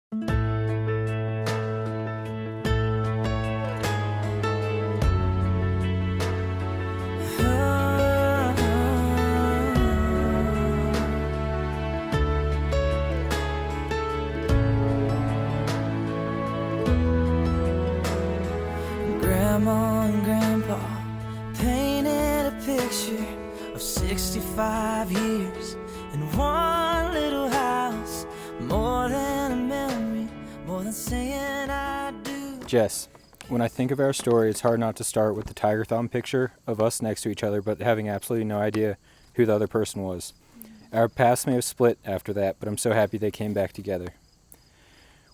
Grandma and Grandpa painted a picture of 65 years in one little house. More than a memory, more than saying I do. Jess, when I think of our story, it's hard not to start with the tiger thumb picture of us next to each other, but having absolutely no idea who the other person was. Our paths may have split after that, but I'm so happy they came back together.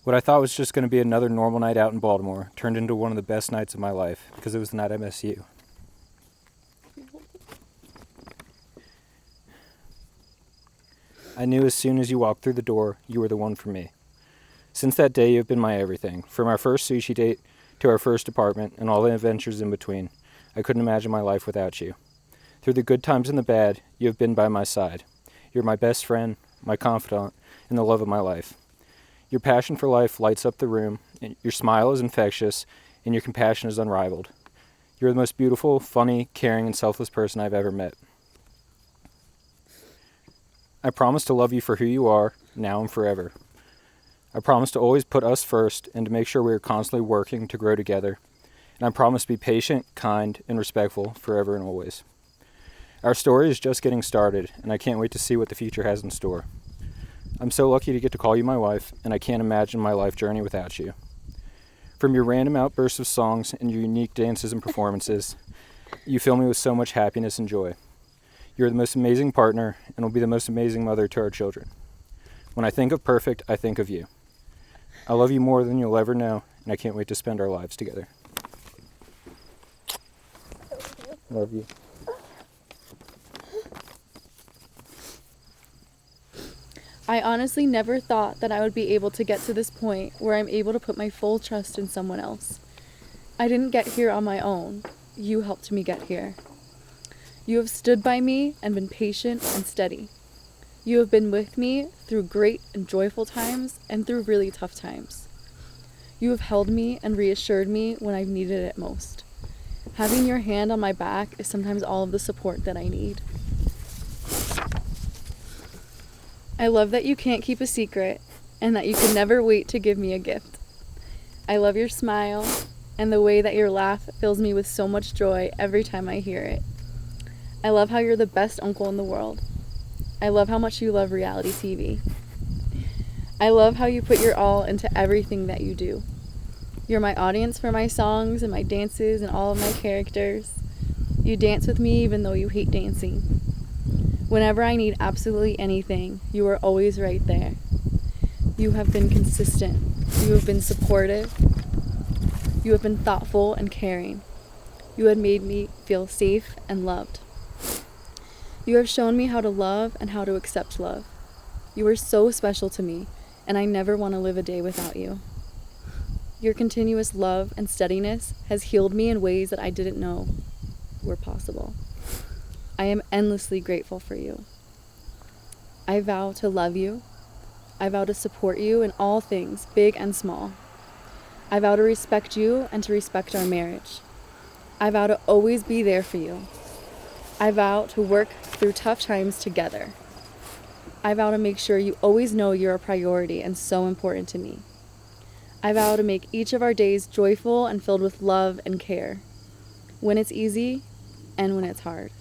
What I thought was just going to be another normal night out in Baltimore turned into one of the best nights of my life because it was the night I met you. I knew as soon as you walked through the door, you were the one for me. Since that day, you have been my everything. From our first sushi date to our first apartment and all the adventures in between, I couldn't imagine my life without you. Through the good times and the bad, you have been by my side. You're my best friend, my confidant, and the love of my life. Your passion for life lights up the room, and your smile is infectious, and your compassion is unrivaled. You're the most beautiful, funny, caring, and selfless person I've ever met. I promise to love you for who you are, now and forever. I promise to always put us first and to make sure we are constantly working to grow together. And I promise to be patient, kind, and respectful forever and always. Our story is just getting started, and I can't wait to see what the future has in store. I'm so lucky to get to call you my wife, and I can't imagine my life journey without you. From your random outbursts of songs and your unique dances and performances, you fill me with so much happiness and joy. You're the most amazing partner and will be the most amazing mother to our children. When I think of perfect, I think of you. I love you more than you'll ever know, and I can't wait to spend our lives together. Love you. I honestly never thought that I would be able to get to this point where I'm able to put my full trust in someone else. I didn't get here on my own. You helped me get here. You have stood by me and been patient and steady. You have been with me through great and joyful times and through really tough times. You have held me and reassured me when I've needed it most. Having your hand on my back is sometimes all of the support that I need. I love that you can't keep a secret and that you can never wait to give me a gift. I love your smile and the way that your laugh fills me with so much joy every time I hear it. I love how you're the best uncle in the world. I love how much you love reality TV. I love how you put your all into everything that you do. You're my audience for my songs and my dances and all of my characters. You dance with me even though you hate dancing. Whenever I need absolutely anything, you are always right there. You have been consistent. You have been supportive. You have been thoughtful and caring. You have made me feel safe and loved. You have shown me how to love and how to accept love. You are so special to me, and I never want to live a day without you. Your continuous love and steadiness has healed me in ways that I didn't know were possible. I am endlessly grateful for you. I vow to love you. I vow to support you in all things, big and small. I vow to respect you and to respect our marriage. I vow to always be there for you. I vow to work through tough times together. I vow to make sure you always know you're a priority and so important to me. I vow to make each of our days joyful and filled with love and care, when it's easy and when it's hard.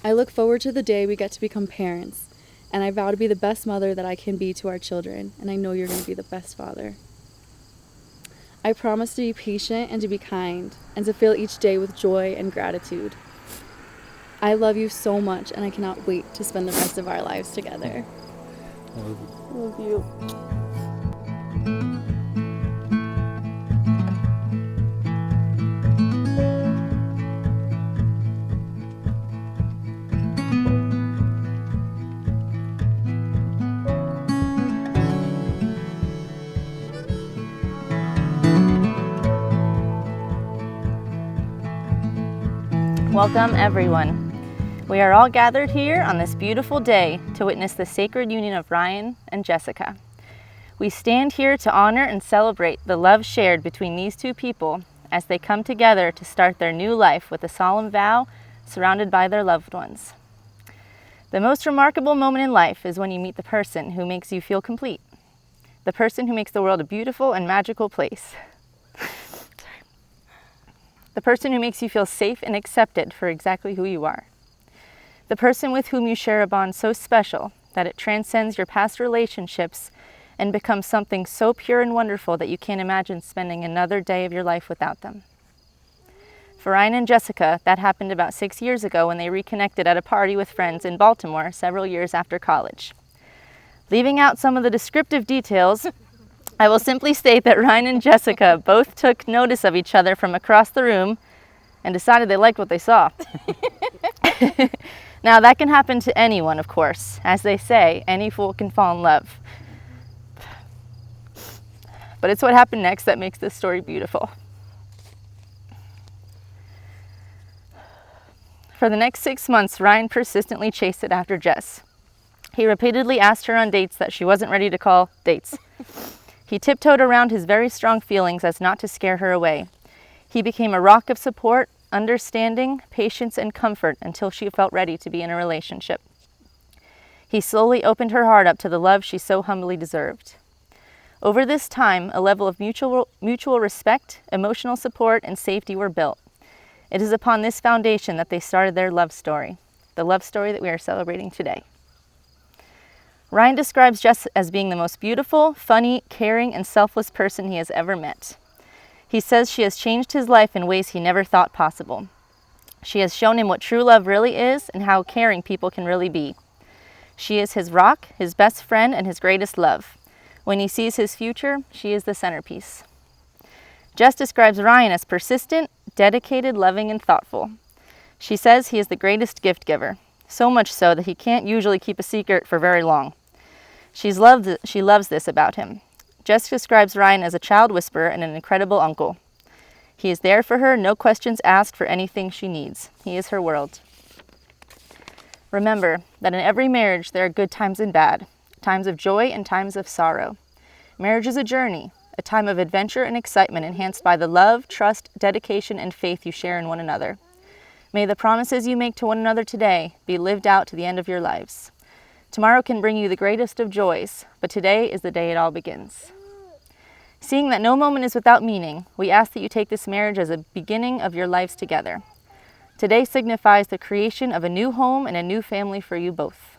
I look forward to the day we get to become parents, and I vow to be the best mother that I can be to our children, and I know you're going to be the best father. I promise to be patient and to be kind, and to fill each day with joy and gratitude. I love you so much, and I cannot wait to spend the rest of our lives together. Love you. Welcome, everyone. We are all gathered here on this beautiful day to witness the sacred union of Ryan and Jessica. We stand here to honor and celebrate the love shared between these two people as they come together to start their new life with a solemn vow surrounded by their loved ones. The most remarkable moment in life is when you meet the person who makes you feel complete, the person who makes the world a beautiful and magical place, the person who makes you feel safe and accepted for exactly who you are, the person with whom you share a bond so special that it transcends your past relationships and becomes something so pure and wonderful that you can't imagine spending another day of your life without them. For Ryan and Jessica, that happened about 6 years ago when they reconnected at a party with friends in Baltimore several years after college. Leaving out some of the descriptive details, I will simply state that Ryan and Jessica both took notice of each other from across the room and decided they liked what they saw. Now, that can happen to anyone, of course. As they say, any fool can fall in love. But it's what happened next that makes this story beautiful. For the next 6 months, Ryan persistently chased it after Jess. He repeatedly asked her on dates that she wasn't ready to call dates. He tiptoed around his very strong feelings as not to scare her away. He became a rock of support, understanding, patience, and comfort until she felt ready to be in a relationship. He slowly opened her heart up to the love she so humbly deserved. Over this time, a level of mutual respect, emotional support, and safety were built. It is upon this foundation that they started their love story, the love story that we are celebrating today. Ryan describes Jess as being the most beautiful, funny, caring, and selfless person he has ever met. He says she has changed his life in ways he never thought possible. She has shown him what true love really is and how caring people can really be. She is his rock, his best friend, and his greatest love. When he sees his future, she is the centerpiece. Jess describes Ryan as persistent, dedicated, loving, and thoughtful. She says he is the greatest gift giver, so much so that he can't usually keep a secret for very long. She loves this about him. Jess describes Ryan as a child whisperer and an incredible uncle. He is there for her, no questions asked for anything she needs. He is her world. Remember that in every marriage there are good times and bad, times of joy and times of sorrow. Marriage is a journey, a time of adventure and excitement enhanced by the love, trust, dedication, and faith you share in one another. May the promises you make to one another today be lived out to the end of your lives. Tomorrow can bring you the greatest of joys, but today is the day it all begins. Seeing that no moment is without meaning, we ask that you take this marriage as a beginning of your lives together. Today signifies the creation of a new home and a new family for you both.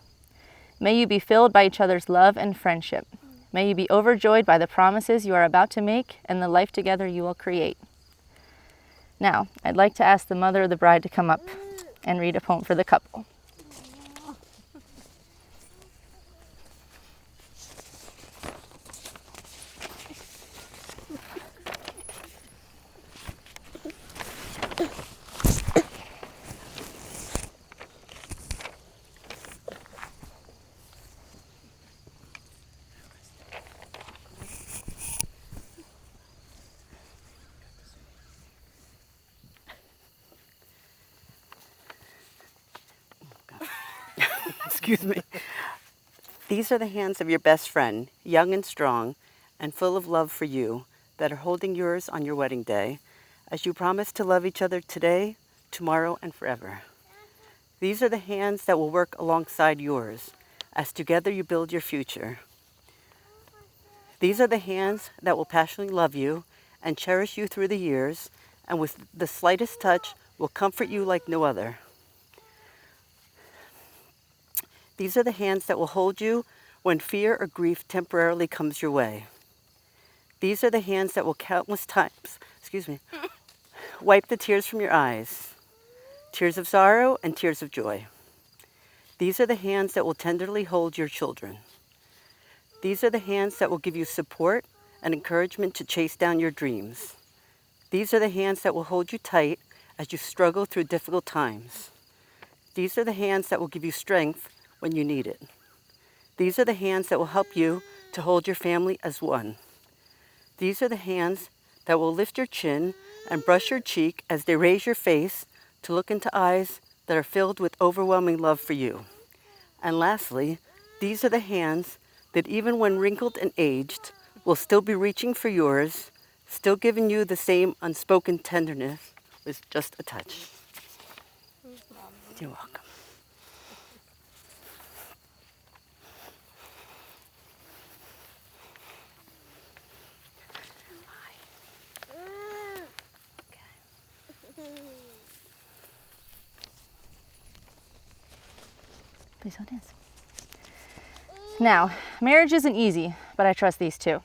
May you be filled by each other's love and friendship. May you be overjoyed by the promises you are about to make and the life together you will create. Now, I'd like to ask the mother of the bride to come up and read a poem for the couple. Excuse me. These are the hands of your best friend, young and strong, and full of love for you, that are holding yours on your wedding day, as you promise to love each other today, tomorrow, and forever. These are the hands that will work alongside yours, as together you build your future. These are the hands that will passionately love you and cherish you through the years, and with the slightest touch will comfort you like no other. These are the hands that will hold you when fear or grief temporarily comes your way. These are the hands that will countless times, wipe the tears from your eyes, tears of sorrow and tears of joy. These are the hands that will tenderly hold your children. These are the hands that will give you support and encouragement to chase down your dreams. These are the hands that will hold you tight as you struggle through difficult times. These are the hands that will give you strength when you need it. These are the hands that will help you to hold your family as one. These are the hands that will lift your chin and brush your cheek as they raise your face to look into eyes that are filled with overwhelming love for you. And lastly, these are the hands that even when wrinkled and aged, will still be reaching for yours, still giving you the same unspoken tenderness with just a touch. You're welcome. Please don't dance. Now, marriage isn't easy, but I trust these two.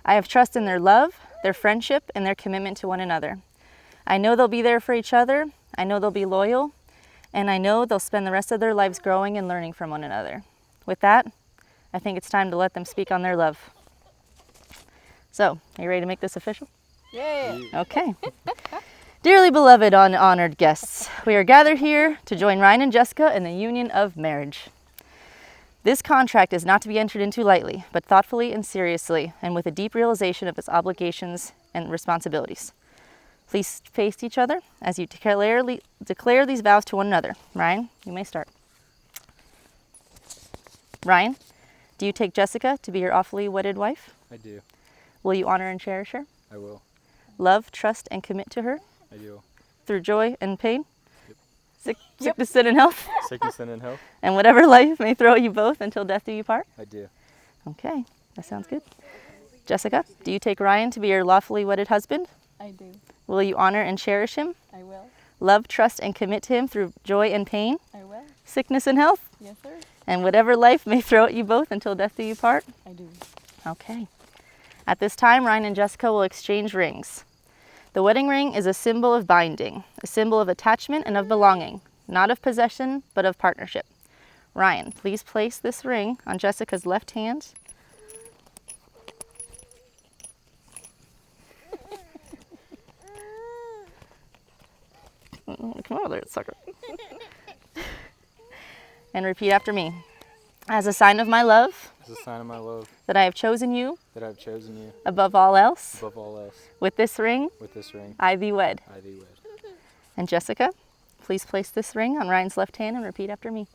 I have trust in their love, their friendship, and their commitment to one another. I know they'll be there for each other, I know they'll be loyal, and I know they'll spend the rest of their lives growing and learning from one another. With that, I think it's time to let them speak on their love. So, are you ready to make this official? Yeah. Okay. Dearly beloved and honored guests, we are gathered here to join Ryan and Jessica in the union of marriage. This contract is not to be entered into lightly, but thoughtfully and seriously, and with a deep realization of its obligations and responsibilities. Please face each other as you declare these vows to one another. Ryan, you may start. Ryan, do you take Jessica to be your lawfully wedded wife? I do. Will you honor and cherish her? I will. Love, trust, and commit to her? I do. Through joy and pain? Yep. Sickness and health? Sickness and in health? And whatever life may throw you both until death do you part? I do. Okay, that sounds good. Jessica, do you take Ryan to be your lawfully wedded husband? I do. Will you honor and cherish him? I will. Love, trust, and commit to him through joy and pain? I will. Sickness and health? Yes, sir. And whatever life may throw at you both until death do you part? I do. Okay. At this time, Ryan and Jessica will exchange rings. The wedding ring is a symbol of binding, a symbol of attachment and of belonging, not of possession, but of partnership. Ryan, please place this ring on Jessica's left hand. Come over there, sucker. And repeat after me. As a sign of my love, As a sign of my love, that I have chosen you that I have chosen you above all else, above all else. with this ring, With this ring, I thee wed. I thee wed. And Jessica, please place this ring on Ryan's left hand and repeat after me.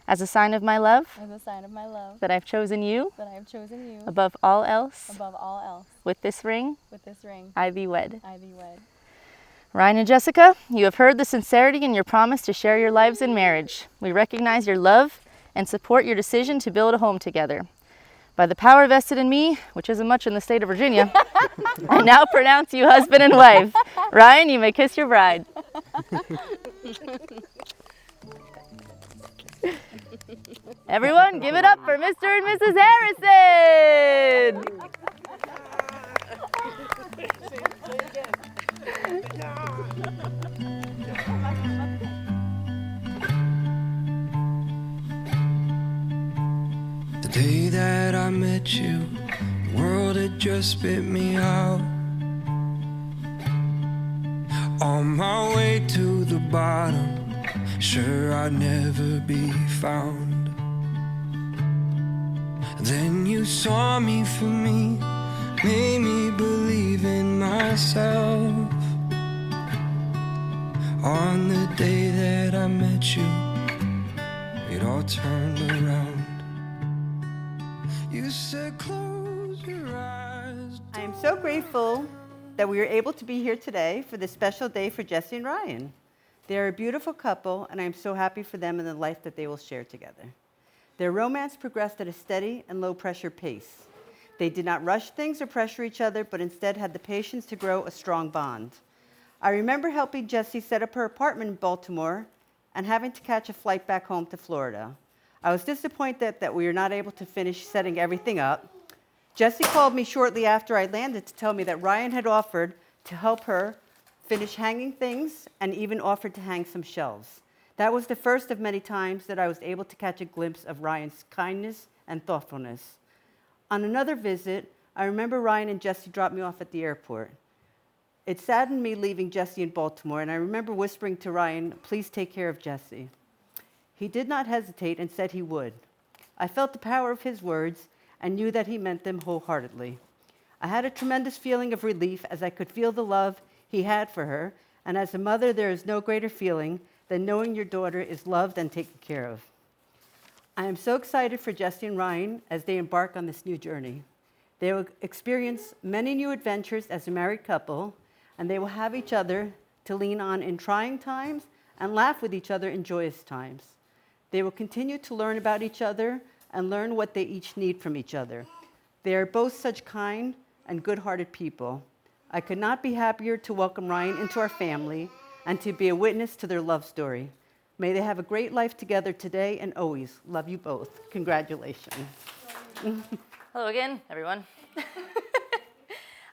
As a sign of my love, As a sign of my love, that I have chosen you that I have chosen you above all else, above all else. with this ring, With this ring, I thee wed. I thee wed. Ryan and Jessica, you have heard the sincerity in your promise to share your lives in marriage. We recognize your love and support your decision to build a home together. By the power vested in me, which isn't much in the state of Virginia, I now pronounce you husband and wife. Ryan, you may kiss your bride. Everyone, give it up for Mr. and Mrs. Harrison! The day that I met you, the world had just spit me out. On my way to the bottom, sure I'd never be found. Then you saw me for me, made me believe in myself. On the day that I met you, it all turned around. You said close your eyes. I am so grateful that we were able to be here today for this special day for Jesse and Ryan. They are a beautiful couple, and I am so happy for them and the life that they will share together. Their romance progressed at a steady and low-pressure pace. They did not rush things or pressure each other, but instead had the patience to grow a strong bond. I remember helping Jessie set up her apartment in Baltimore and having to catch a flight back home to Florida. I was disappointed that we were not able to finish setting everything up. Jessie called me shortly after I landed to tell me that Ryan had offered to help her finish hanging things and even offered to hang some shelves. That was the first of many times that I was able to catch a glimpse of Ryan's kindness and thoughtfulness. On another visit, I remember Ryan and Jessie dropped me off at the airport. It saddened me leaving Jessie in Baltimore, and I remember whispering to Ryan, "Please take care of Jessie." He did not hesitate and said he would. I felt the power of his words and knew that he meant them wholeheartedly. I had a tremendous feeling of relief as I could feel the love he had for her, and as a mother, there is no greater feeling than knowing your daughter is loved and taken care of. I am so excited for Jesse and Ryan as they embark on this new journey. They will experience many new adventures as a married couple, and they will have each other to lean on in trying times and laugh with each other in joyous times. They will continue to learn about each other and learn what they each need from each other. They are both such kind and good-hearted people. I could not be happier to welcome Ryan into our family and to be a witness to their love story. May they have a great life together today and always. Love you both. Congratulations. Hello again, everyone.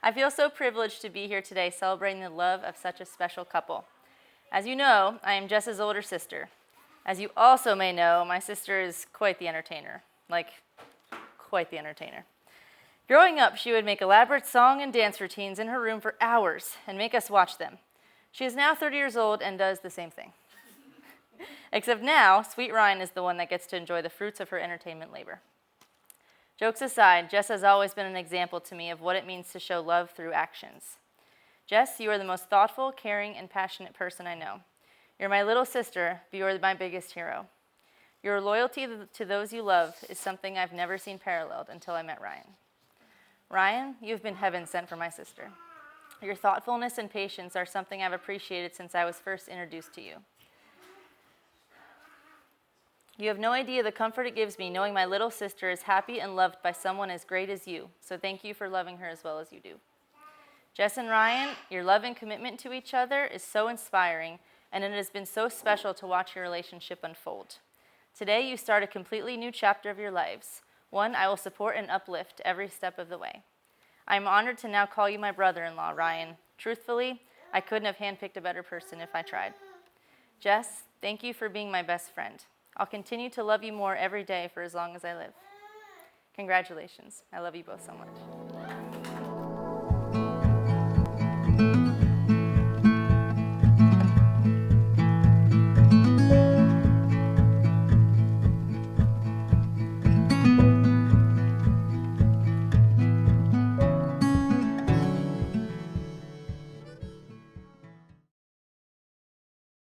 I feel so privileged to be here today celebrating the love of such a special couple. As you know, I am Jess's older sister. As you also may know, my sister is quite the entertainer. Quite the entertainer. Growing up, she would make elaborate song and dance routines in her room for hours and make us watch them. She is now 30 years old and does the same thing. Except now, sweet Ryan is the one that gets to enjoy the fruits of her entertainment labor. Jokes aside, Jess has always been an example to me of what it means to show love through actions. Jess, you are the most thoughtful, caring, and passionate person I know. You're my little sister, but you are my biggest hero. Your loyalty to those you love is something I've never seen paralleled until I met Ryan. Ryan, you've been heaven sent for my sister. Your thoughtfulness and patience are something I've appreciated since I was first introduced to you. You have no idea the comfort it gives me knowing my little sister is happy and loved by someone as great as you, so thank you for loving her as well as you do. Jess and Ryan, your love and commitment to each other is so inspiring, and it has been so special to watch your relationship unfold. Today, you start a completely new chapter of your lives, one I will support and uplift every step of the way. I am honored to now call you my brother-in-law, Ryan. Truthfully, I couldn't have handpicked a better person if I tried. Jess, thank you for being my best friend. I'll continue to love you more every day for as long as I live. Congratulations. I love you both so much.